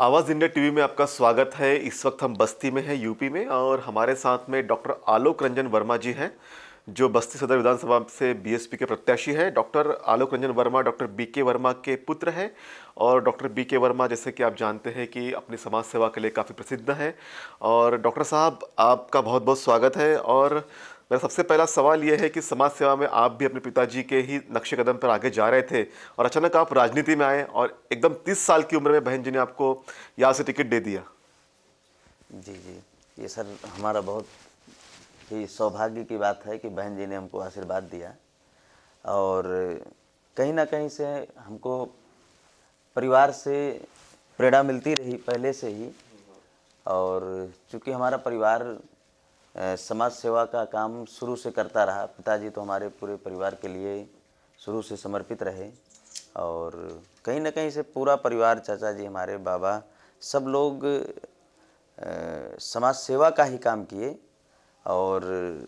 आवाज़ India TV में आपका स्वागत है। इस वक्त हम बस्ती में हैं, यूपी में, और हमारे साथ में डॉक्टर आलोक रंजन वर्मा जी हैं, जो बस्ती सदर विधानसभा से बीएसपी के प्रत्याशी हैं। Doctor Alok Ranjan Verma doctor BK Verma के पुत्र हैं, और डॉक्टर बीके वर्मा, जैसे कि आप जानते हैं, कि अपनी समाज सेवा के लिए काफ़ी प्रसिद्ध हैं। और डॉक्टर साहब, आपका बहुत बहुत स्वागत है। और मेरा सबसे पहला सवाल यह है कि समाज सेवा में आप भी अपने पिताजी के ही नक्शे कदम पर आगे जा रहे थे, और अचानक आप राजनीति में आए, और एकदम 30 साल की उम्र में बहन जी ने आपको यहाँ से टिकट दे दिया। जी जी, ये सर हमारा बहुत ही सौभाग्य की बात है कि बहन जी ने हमको आशीर्वाद दिया। और कहीं ना कहीं से हमको परिवार से प्रेरणा मिलती रही पहले से ही। और चूँकि हमारा परिवार समाज सेवा का काम शुरू से करता रहा, पिताजी तो हमारे पूरे परिवार के लिए शुरू से समर्पित रहे। और कहीं ना कहीं से पूरा परिवार, चाचा जी, हमारे बाबा, सब लोग समाज सेवा का ही काम किए। और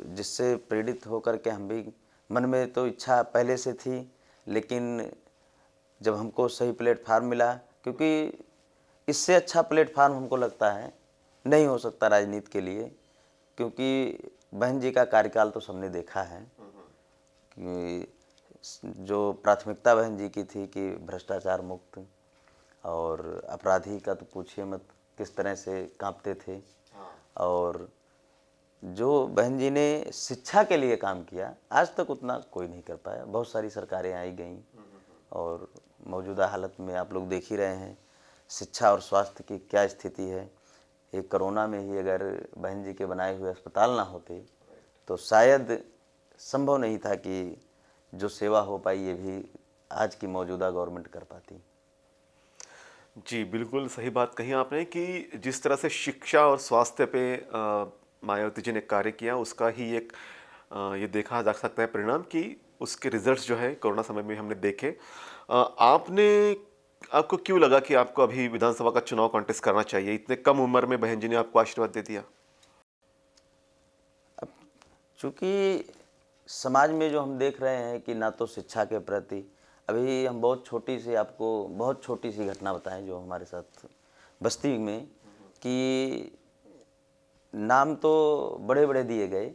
जिससे प्रेरित होकर के हम भी, मन में तो इच्छा पहले से थी, लेकिन जब हमको सही प्लेटफार्म मिला, क्योंकि इससे अच्छा प्लेटफार्म हमको लगता है नहीं हो सकता राजनीति के लिए। क्योंकि बहन जी का कार्यकाल तो सबने देखा है कि जो प्राथमिकता बहन जी की थी कि भ्रष्टाचार मुक्त, और अपराधी का तो पूछिए मत, किस तरह से कांपते थे। और जो बहन जी ने शिक्षा के लिए काम किया, आज तक उतना कोई नहीं कर पाया। बहुत सारी सरकारें आई गईं, और मौजूदा हालत में आप लोग देख ही रहे हैं शिक्षा और स्वास्थ्य की क्या स्थिति है। एक कोरोना में ही अगर बहन जी के बनाए हुए अस्पताल ना होते तो शायद संभव नहीं था कि जो सेवा हो पाई ये भी आज की मौजूदा गवर्नमेंट कर पाती। जी, बिल्कुल सही बात कही आपने कि जिस तरह से शिक्षा और स्वास्थ्य पे मायावती जी ने कार्य किया, उसका ही एक ये देखा जा सकता है परिणाम, कि उसके रिजल्ट्स जो है कोरोना समय में हमने देखे। आपने आपको क्यों लगा कि आपको अभी विधानसभा का चुनाव कॉन्टेस्ट करना चाहिए? इतने कम उम्र में बहन जी ने आपको आशीर्वाद दे दिया। अब चूँकि समाज में जो हम देख रहे हैं कि ना तो शिक्षा के प्रति, अभी हम बहुत छोटी सी घटना बताएं जो हमारे साथ बस्ती में, कि नाम तो बड़े बड़े दिए गए,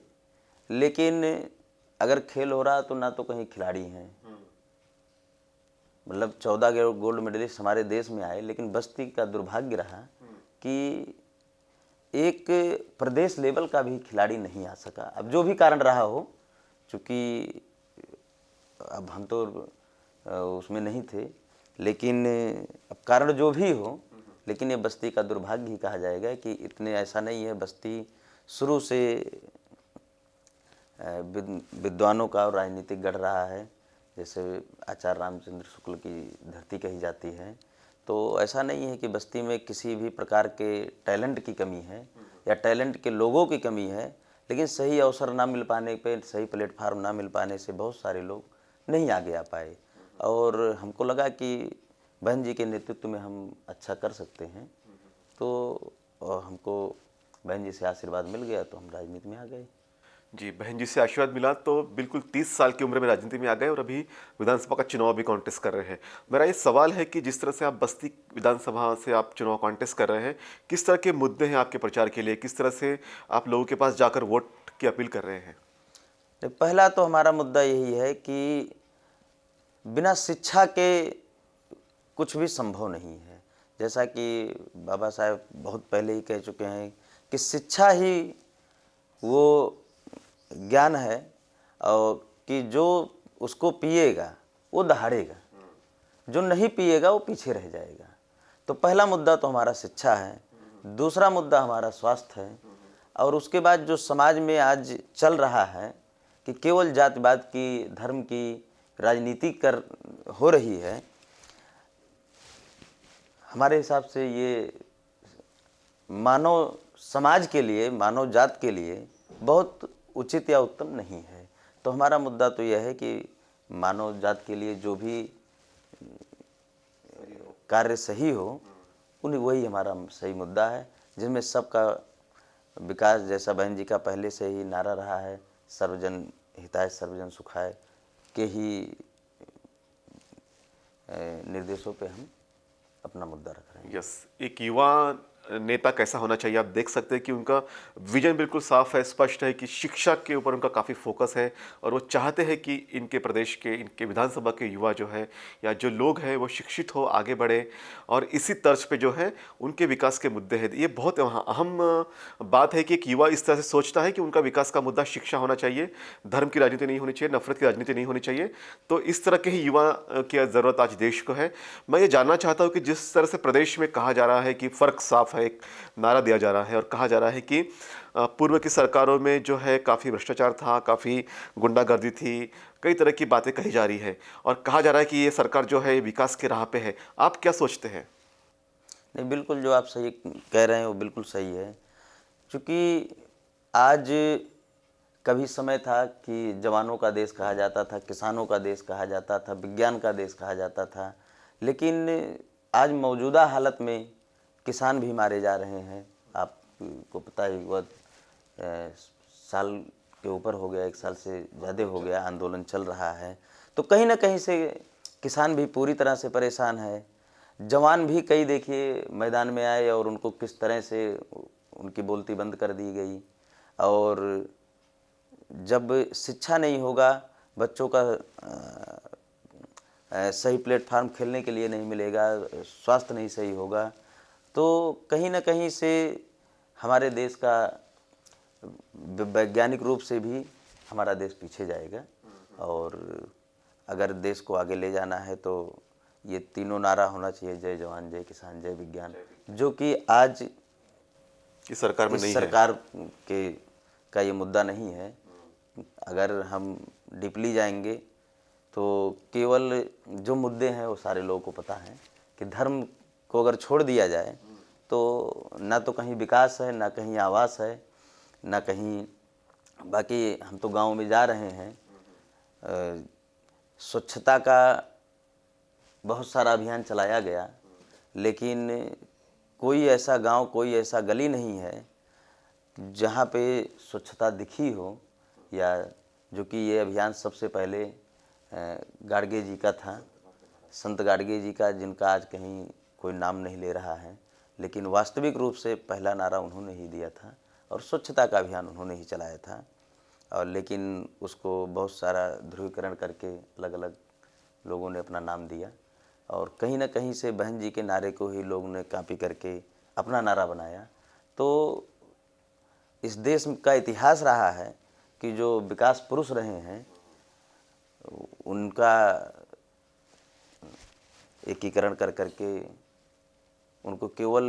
लेकिन अगर खेल हो रहा तो ना तो कहीं खिलाड़ी हैं। मतलब 14 गोल्ड मेडलिस्ट हमारे देश में आए, लेकिन बस्ती का दुर्भाग्य रहा कि एक प्रदेश लेवल का भी खिलाड़ी नहीं आ सका। अब जो भी कारण रहा हो, चूँकि अब हम तो उसमें नहीं थे, लेकिन अब कारण जो भी हो, लेकिन ये बस्ती का दुर्भाग्य ही कहा जाएगा कि इतने, ऐसा नहीं है, बस्ती शुरू से विद्वानों का और राजनीतिक गढ़ रहा है। जैसे आचार्य रामचंद्र शुक्ल की धरती कही जाती है, तो ऐसा नहीं है कि बस्ती में किसी भी प्रकार के टैलेंट की कमी है या टैलेंट के लोगों की कमी है, लेकिन सही अवसर ना मिल पाने पे, सही प्लेटफार्म ना मिल पाने से बहुत सारे लोग नहीं आगे आ पाए। और हमको लगा कि बहन जी के नेतृत्व में हम अच्छा कर सकते हैं, तो हमको बहन जी से आशीर्वाद मिल गया तो हम राजनीति में आ गए। जी, बहन जी से आशीर्वाद मिला तो बिल्कुल 30 साल की उम्र में राजनीति में आ गए, और अभी विधानसभा का चुनाव भी कॉन्टेस्ट कर रहे हैं। मेरा ये सवाल है कि जिस तरह से आप बस्ती विधानसभा से आप चुनाव कॉन्टेस्ट कर रहे हैं, किस तरह के मुद्दे हैं आपके प्रचार के लिए? किस तरह से आप लोगों के पास जाकर वोट की अपील कर रहे हैं? तो पहला तो हमारा मुद्दा यही है कि बिना शिक्षा के कुछ भी संभव नहीं है। जैसा कि बाबा साहब बहुत पहले ही कह चुके हैं कि शिक्षा ही वो ज्ञान है, और कि जो उसको पिएगा वो दहाड़ेगा, जो नहीं पिएगा वो पीछे रह जाएगा। तो पहला मुद्दा तो हमारा शिक्षा है। दूसरा मुद्दा हमारा स्वास्थ्य है। और उसके बाद जो समाज में आज चल रहा है कि केवल जातिवाद की, धर्म की राजनीति हो रही है, हमारे हिसाब से ये मानव समाज के लिए, मानव जात के लिए बहुत उचित या उत्तम नहीं है। तो हमारा मुद्दा तो यह है कि मानव जात के लिए जो भी कार्य सही हो, उन्हें वही हमारा सही मुद्दा है, जिसमें सबका विकास, जैसा बहन जी का पहले से ही नारा रहा है, सर्वजन हिताय सर्वजन सुखाय के ही निर्देशों पे हम अपना मुद्दा रख रहे हैं। यस, एक युवा नेता कैसा होना चाहिए? आप देख सकते हैं कि उनका विजन बिल्कुल साफ है, स्पष्ट है कि शिक्षा के ऊपर उनका काफ़ी फोकस है और वो चाहते हैं कि इनके प्रदेश के, इनके विधानसभा के युवा जो है या जो लोग हैं वो शिक्षित हो, आगे बढ़े और इसी तर्ज पे जो है उनके विकास के मुद्दे हैं। ये बहुत अहम बात है कि एक युवा इस तरह से सोचता है कि उनका विकास का मुद्दा शिक्षा होना चाहिए, धर्म की राजनीति नहीं होनी चाहिए, नफरत की राजनीति नहीं होनी चाहिए। तो इस तरह के ही युवा की ज़रूरत आज देश को है। मैं ये जानना चाहता हूँ कि जिस तरह से प्रदेश में कहा जा रहा है कि फ़र्क साफ है, एक नारा दिया जा रहा है और कहा जा रहा है कि पूर्व की सरकारों में जो है काफ़ी भ्रष्टाचार था, काफ़ी गुंडागर्दी थी, कई तरह की बातें कही जा रही है और कहा जा रहा है कि ये सरकार जो है विकास की राह पे है। आप क्या सोचते हैं? नहीं, बिल्कुल जो आप सही कह रहे हैं वो बिल्कुल सही है। क्योंकि आज कभी समय था कि जवानों का देश कहा जाता था, किसानों का देश कहा जाता था, विज्ञान का देश कहा जाता था, लेकिन आज मौजूदा हालत में किसान भी मारे जा रहे हैं। आपको पता ही हुआ, साल के ऊपर हो गया, 1 साल से ज़्यादा हो गया, आंदोलन चल रहा है। तो कहीं ना कहीं से किसान भी पूरी तरह से परेशान है। जवान भी कई देखिए मैदान में आए और उनको किस तरह से उनकी बोलती बंद कर दी गई। और जब शिक्षा नहीं होगा, बच्चों का सही प्लेटफार्म खेलने के लिए नहीं मिलेगा, स्वास्थ्य नहीं सही होगा, तो कहीं ना कहीं से हमारे देश का वैज्ञानिक रूप से भी हमारा देश पीछे जाएगा। और अगर देश को आगे ले जाना है तो ये तीनों नारा होना चाहिए, जय जवान, जय किसान, जय विज्ञान, जो कि आज इस सरकार में इस नहीं है। सरकार के का ये मुद्दा नहीं है। अगर हम डीपली जाएंगे तो केवल जो मुद्दे हैं वो सारे लोगों को पता है कि धर्म को अगर छोड़ दिया जाए तो ना तो कहीं विकास है, ना कहीं आवास है, ना कहीं। बाकी हम तो गांव में जा रहे हैं, स्वच्छता का बहुत सारा अभियान चलाया गया, लेकिन कोई ऐसा गांव, कोई ऐसा गली नहीं है जहाँ पे स्वच्छता दिखी हो। या जो कि ये अभियान सबसे पहले गाडगे जी का था, संत गाडगे जी का, जिनका आज कहीं कोई नाम नहीं ले रहा है, लेकिन वास्तविक रूप से पहला नारा उन्होंने ही दिया था और स्वच्छता का अभियान उन्होंने ही चलाया था। और लेकिन उसको बहुत सारा ध्रुवीकरण करके अलग अलग लोगों ने अपना नाम दिया और कहीं ना कहीं से बहन जी के नारे को ही लोगों ने कॉपी करके अपना नारा बनाया। तो इस देश का इतिहास रहा है कि जो विकास पुरुष रहे हैं उनका एकीकरण कर करके उनको केवल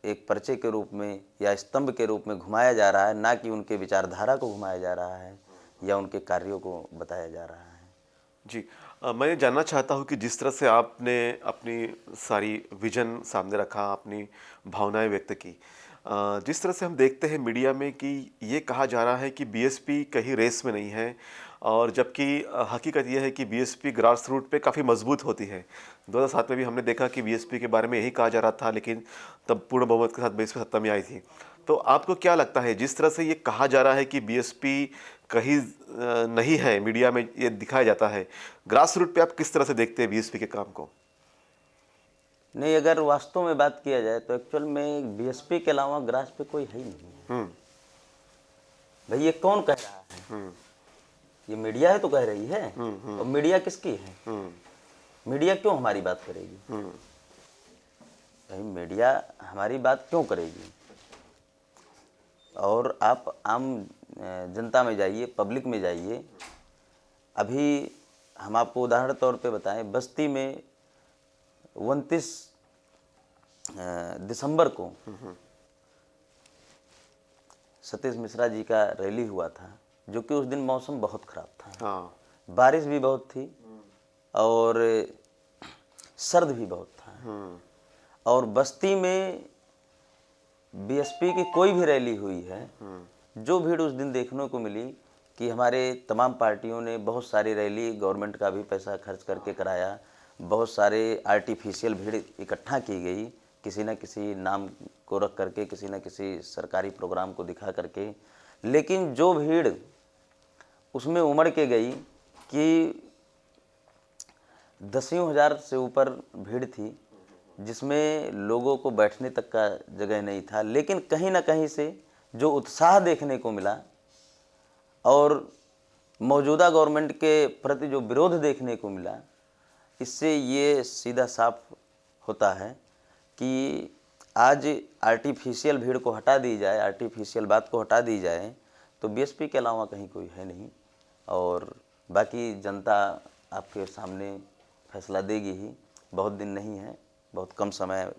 एक पर्चे के रूप में या स्तंभ के रूप में घुमाया जा रहा है, ना कि उनके विचारधारा को घुमाया जा रहा है या उनके कार्यों को बताया जा रहा है। जी, मैं ये जानना चाहता हूँ कि जिस तरह से आपने अपनी सारी विजन सामने रखा, अपनी भावनाएं व्यक्त की, जिस तरह से हम देखते हैं मीडिया में कि ये कहा जा रहा है कि बीएसपी कहीं रेस में नहीं है और जबकि हकीकत यह है कि बीएसपी ग्रास रूट पे काफ़ी मजबूत होती है। 2007 में भी हमने देखा कि बीएसपी के बारे में यही कहा जा रहा था, लेकिन तब पूर्ण बहुमत के साथ बीएसपी सत्ता में आई थी। तो आपको क्या लगता है, जिस तरह से ये कहा जा रहा है कि बीएसपी कहीं नहीं है, मीडिया में ये दिखाया जाता है, ग्रास रूट पे आप किस तरह से देखते हैं बीएसपी के काम को? नहीं, अगर वास्तव में बात किया जाए तो एक्चुअल में बीएसपी के अलावा ग्रास पे कोई है ही नहीं है। भाई ये कौन कह रहा है? ये मीडिया है तो कह रही है। और मीडिया किसकी है? मीडिया क्यों हमारी बात करेगी? भाई मीडिया हमारी बात क्यों करेगी? और आप आम जनता में जाइए, पब्लिक में जाइए। अभी हम आपको उदाहरण तौर पे बताएं, बस्ती में 29 दिसंबर को सतीश मिश्रा जी का रैली हुआ था, जो कि उस दिन मौसम बहुत खराब था। हाँ। बारिश भी बहुत थी और सर्द भी बहुत था। और बस्ती में बीएसपी की कोई भी रैली हुई है, जो भीड़ उस दिन देखने को मिली कि हमारे तमाम पार्टियों ने बहुत सारी रैली, गवर्नमेंट का भी पैसा खर्च करके कराया, बहुत सारे आर्टिफिशियल भीड़ इकट्ठा की गई, किसी न किसी नाम को रख करके, किसी न किसी सरकारी प्रोग्राम को दिखा करके। लेकिन जो भीड़ उसमें उमड़ के गई कि 10,000 से ऊपर भीड़ थी, जिसमें लोगों को बैठने तक का जगह नहीं था, लेकिन कहीं ना कहीं से जो उत्साह देखने को मिला और मौजूदा गवर्नमेंट के प्रति जो विरोध देखने को मिला, इससे ये सीधा साफ होता है कि आज आर्टिफिशियल भीड़ को हटा दी जाए, आर्टिफिशियल बात को हटा दी जाए, तो बीएसपी के अलावा कहीं कोई है नहीं। और बाकी जनता आपके सामने फैसला देगी ही, बहुत दिन नहीं है, बहुत कम समय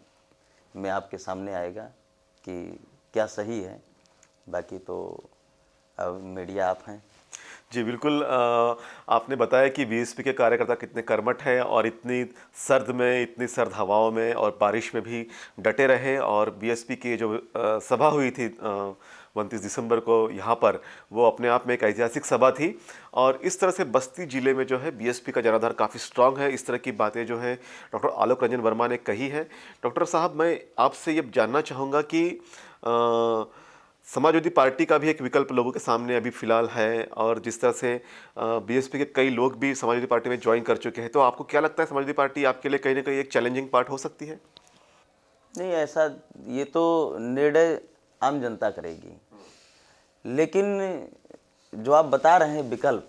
में आपके सामने आएगा कि क्या सही है। बाकी तो अब मीडिया आप हैं। जी बिल्कुल, आपने बताया कि बीएसपी के कार्यकर्ता कितने कर्मठ हैं और इतनी सर्द में, इतनी सर्द हवाओं में और बारिश में भी डटे रहे। और बीएसपी की जो सभा हुई थी 29 दिसंबर को यहाँ पर, वो अपने आप में एक ऐतिहासिक सभा थी। और इस तरह से बस्ती ज़िले में जो है बीएसपी का जनाधार काफ़ी स्ट्रांग है। इस तरह की बातें जो है डॉक्टर आलोक रंजन वर्मा ने कही है। डॉक्टर साहब, मैं आपसे ये जानना चाहूँगा कि समाजवादी पार्टी का भी एक विकल्प लोगों के सामने अभी फ़िलहाल है, और जिस तरह से बीएसपी के कई लोग भी समाजवादी पार्टी में ज्वाइन कर चुके हैं, तो आपको क्या लगता है समाजवादी पार्टी आपके लिए कहीं ना कहीं एक चैलेंजिंग पार्ट हो सकती है? नहीं, ऐसा ये तो निर्णय आम जनता करेगी, लेकिन जो आप बता रहे हैं विकल्प,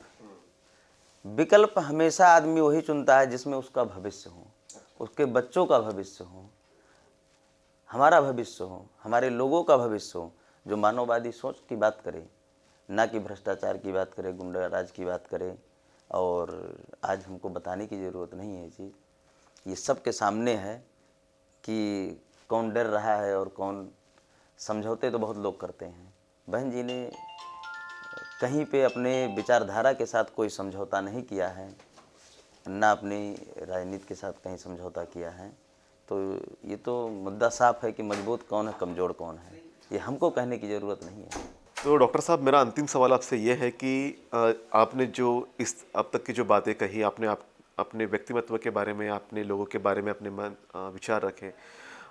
विकल्प हमेशा आदमी वही चुनता है जिसमें उसका भविष्य हो, उसके बच्चों का भविष्य हो, हमारा भविष्य हो, हमारे लोगों का भविष्य हो, जो मानववादी सोच की बात करे, ना कि भ्रष्टाचार की बात करे, गुंडाराज की बात करे। और आज हमको बताने की ज़रूरत नहीं है जी, ये सब के सामने है कि कौन डर रहा है और कौन। समझौते तो बहुत लोग करते हैं, बहन जी ने कहीं पे अपने विचारधारा के साथ कोई समझौता नहीं किया है, ना अपनी राजनीति के साथ कहीं समझौता किया है। तो ये तो मुद्दा साफ है कि मजबूत कौन है, कमज़ोर कौन है, ये हमको कहने की ज़रूरत नहीं है। तो डॉक्टर साहब, मेरा अंतिम सवाल आपसे ये है कि आपने जो इस अब तक की जो बातें कही, आपने अपने व्यक्तिमत्व के बारे में, अपने लोगों के बारे में अपने विचार रखे।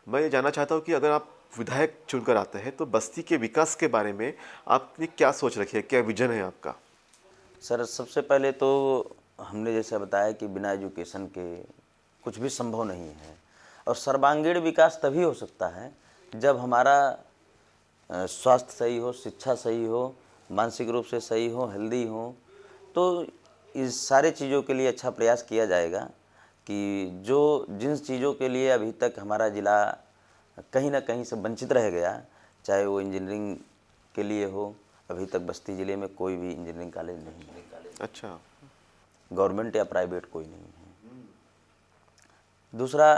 मैं ये जानना चाहता हूँ कि अगर आप विधायक चुनकर आते हैं तो बस्ती के विकास के बारे में आपने क्या सोच रखी है, क्या विजन है आपका? सर, सबसे पहले तो हमने जैसे बताया कि बिना एजुकेशन के कुछ भी संभव नहीं है, और सर्वांगीण विकास तभी हो सकता है जब हमारा स्वास्थ्य सही हो, शिक्षा सही हो, मानसिक रूप से सही हो, हेल्दी हो। तो इस सारे चीज़ों के लिए अच्छा प्रयास किया जाएगा कि जो जिन चीज़ों के लिए अभी तक हमारा ज़िला कहीं ना कहीं से वंचित रह गया, चाहे वो इंजीनियरिंग के लिए हो, अभी तक बस्ती ज़िले में कोई भी इंजीनियरिंग कॉलेज नहीं है। अच्छा। गवर्नमेंट या प्राइवेट कोई नहीं है। दूसरा,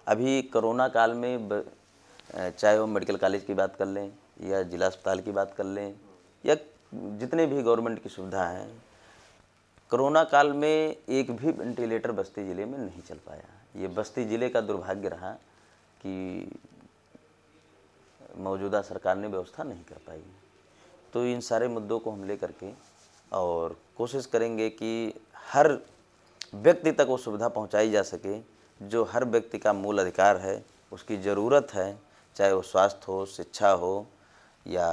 अभी कोरोना काल में चाहे वो मेडिकल कॉलेज की बात कर लें या जिला अस्पताल की बात कर लें या जितने भी गवर्नमेंट की सुविधा हैं, कोरोना काल में एक भी वेंटिलेटर बस्ती ज़िले में नहीं चल पाया। ये बस्ती ज़िले का दुर्भाग्य रहा कि मौजूदा सरकार ने व्यवस्था नहीं कर पाई। तो इन सारे मुद्दों को हम लेकर के और कोशिश करेंगे कि हर व्यक्ति तक वो सुविधा पहुंचाई जा सके जो हर व्यक्ति का मूल अधिकार है, उसकी ज़रूरत है, चाहे वो स्वास्थ्य हो, शिक्षा हो, या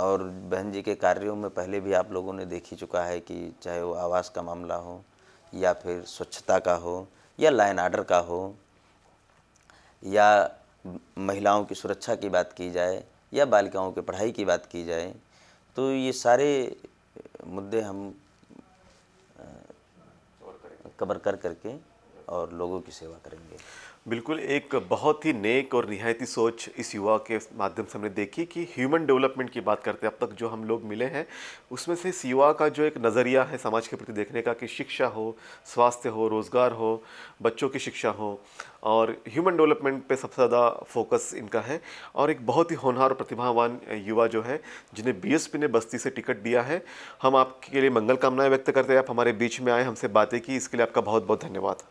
और बहन जी के कार्यों में पहले भी आप लोगों ने देख ही चुका है कि चाहे वो आवास का मामला हो या फिर स्वच्छता का हो या लाइन आर्डर का हो या महिलाओं की सुरक्षा की बात की जाए या बालिकाओं की पढ़ाई की बात की जाए, तो ये सारे मुद्दे हम कवर कर करके और लोगों की सेवा करेंगे। बिल्कुल, एक बहुत ही नेक और निहायती सोच इस युवा के माध्यम से हमने देखी कि ह्यूमन डेवलपमेंट की बात करते हैं। अब तक जो हम लोग मिले हैं उसमें से इस युवा का जो एक नज़रिया है समाज के प्रति देखने का, कि शिक्षा हो, स्वास्थ्य हो, रोज़गार हो, बच्चों की शिक्षा हो, और ह्यूमन डेवलपमेंट पे सबसे ज़्यादा फोकस इनका है। और एक बहुत ही होनहार और प्रतिभावान युवा जो है, जिन्हें बीएसपी ने बस्ती से टिकट दिया है। हम आपके लिए मंगल कामनाएं व्यक्त करते हैं। आप हमारे बीच में आए, हमसे बातें की, इसके लिए आपका बहुत बहुत धन्यवाद।